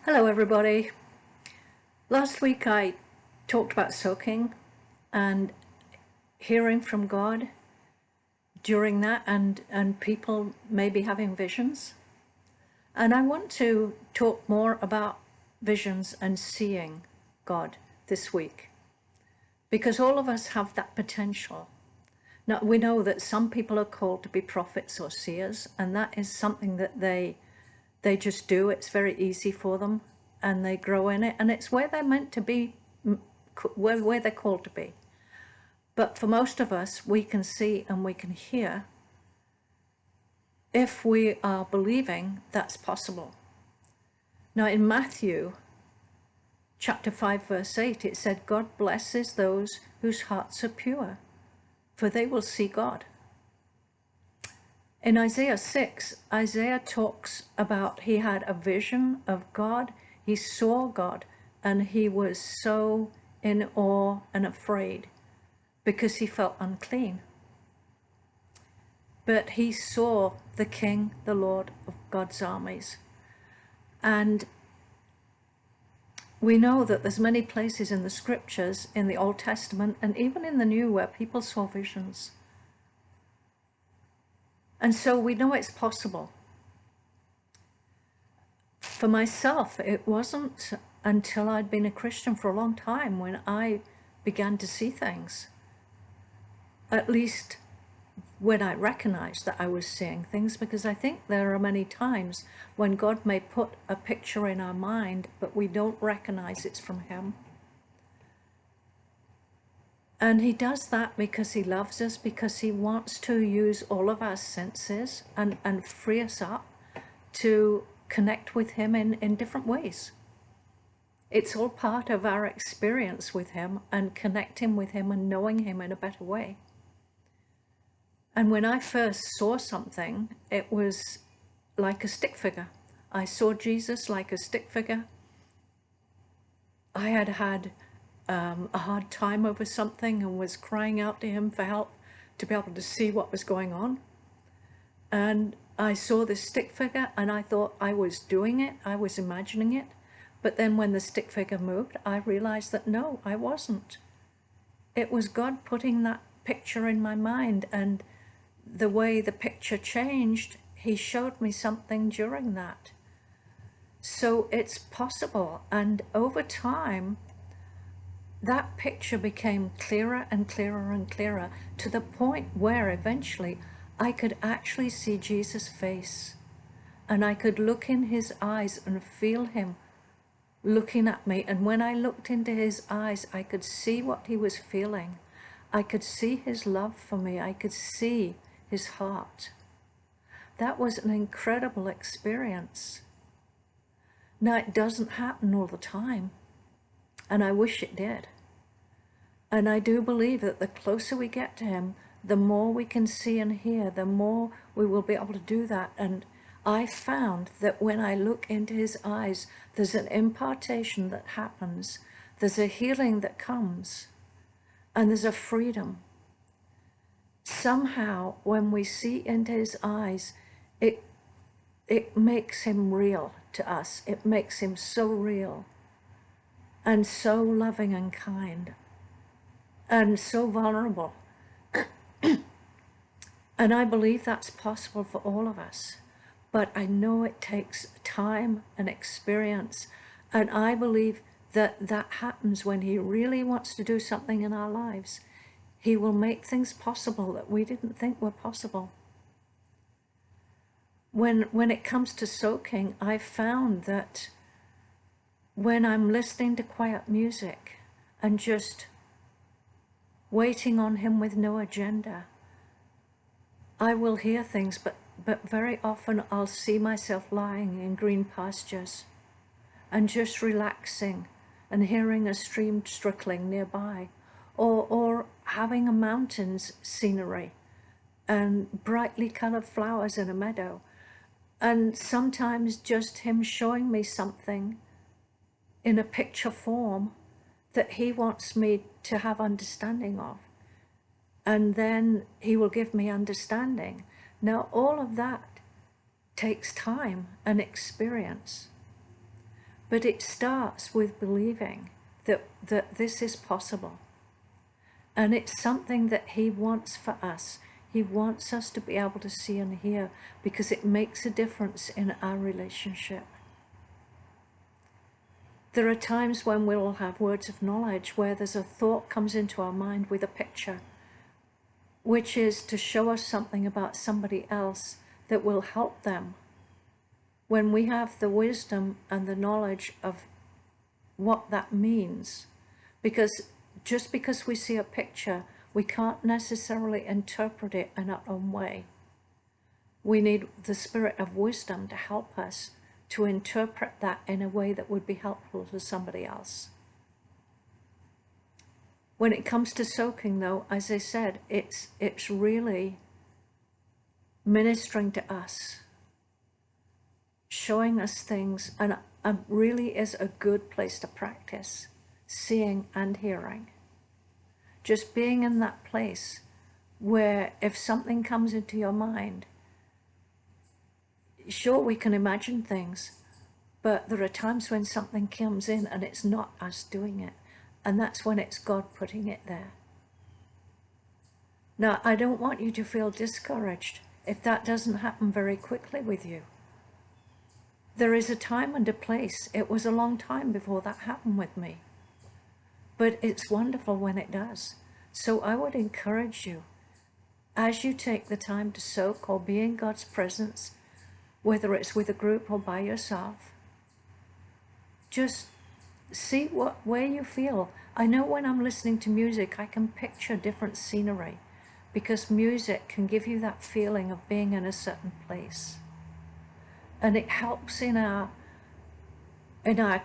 Hello everybody. Last week I talked about soaking and hearing from God during that and people maybe having visions. And I want to talk more about visions and seeing God this week, because all of us have that potential. Now we know that some people are called to be prophets or seers, and that is something that they just do. It's very easy for them and they grow in it, and it's where they're meant to be, where they're called to be. But for most of us, we can see and we can hear if we are believing that's possible. Now in Mathew chapter 5 verse 8, it said, God blesses those whose hearts are pure, for they will see God. In Isaiah 6, Isaiah talks about he had a vision of God, he saw God, and he was so in awe and afraid because he felt unclean. But he saw the King, the Lord of God's armies. And we know that there's many places in the scriptures, in the Old Testament, and even in the New, where people saw visions. And so we know it's possible. For myself, it wasn't until I'd been a Christian for a long time when I began to see things. At least when I recognized that I was seeing things, because I think there are many times when God may put a picture in our mind, but we don't recognize it's from Him. And He does that because He loves us, because He wants to use all of our senses and free us up to connect with Him in different ways. It's all part of our experience with Him and connecting with Him and knowing Him in a better way. And when I first saw something, it was like a stick figure. I saw Jesus like a stick figure. I had a hard time over something and was crying out to Him for help to be able to see what was going on. And I saw this stick figure and I thought I was doing it, I was imagining it. But then when the stick figure moved, I realized that no, I wasn't. It was God putting that picture in my mind, and the way the picture changed, He showed me something during that. So it's possible, and over time, that picture became clearer and clearer and clearer, to the point where eventually I could actually see Jesus' face, and I could look in His eyes and feel Him looking at me. And when I looked into His eyes, I could see what He was feeling. I could see His love for me. I could see His heart. That was an incredible experience. Now, it doesn't happen all the time, and I wish it did. And I do believe that the closer we get to Him, the more we can see and hear, the more we will be able to do that. And I found that when I look into His eyes, there's an impartation that happens, there's a healing that comes, and there's a freedom. Somehow, when we see into His eyes, it makes Him real to us. It makes Him so real and so loving and kind and so vulnerable. And I believe that's possible for all of us. But I know it takes time and experience. And I believe that that happens when He really wants to do something in our lives. He will make things possible that we didn't think were possible. When it comes to soaking, I found that when I'm listening to quiet music and just waiting on Him with no agenda, I will hear things, but very often I'll see myself lying in green pastures and just relaxing and hearing a stream trickling nearby, or having a mountain's scenery and brightly colored flowers in a meadow. And sometimes just Him showing me something in a picture form that He wants me to have understanding of. And then He will give me understanding. Now, all of that takes time and experience. But it starts with believing that this is possible. And it's something that he wants for us. He wants us to be able to see and hear, because it makes a difference in our relationship. There are times when we'll have words of knowledge where there's a thought comes into our mind with a picture, which is to show us something about somebody else that will help them. When we have the wisdom and the knowledge of what that means, because just because we see a picture, we can't necessarily interpret it in our own way. We need the spirit of wisdom to help us to interpret that in a way that would be helpful to somebody else. When it comes to soaking, though, as I said, it's really ministering to us, showing us things, and really is a good place to practice seeing and hearing. Just being in that place where if something comes into your mind, sure, we can imagine things, but there are times when something comes in and it's not us doing it, and that's when it's God putting it there. Now, I don't want you to feel discouraged if that doesn't happen very quickly with you. There is a time and a place. It was a long time before that happened with me, but it's wonderful when it does. So I would encourage you, as you take the time to soak or be in God's presence, whether it's with a group or by yourself, just see where you feel. I know when I'm listening to music, I can picture different scenery, because music can give you that feeling of being in a certain place. And it helps in our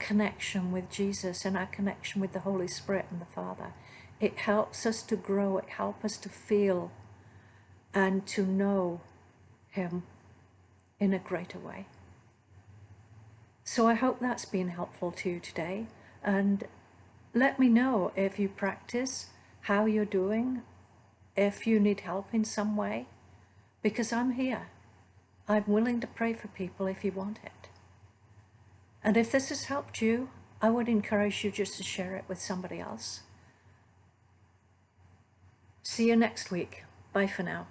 connection with Jesus, in our connection with the Holy Spirit and the Father. It helps us to grow, it helps us to feel and to know him in a greater way. So I hope that's been helpful to you today, and let me know if you practice, how you're doing, if you need help in some way, because I'm here. I'm willing to pray for people if you want it. And if this has helped you, I would encourage you just to share it with somebody else. See you next week. Bye for now.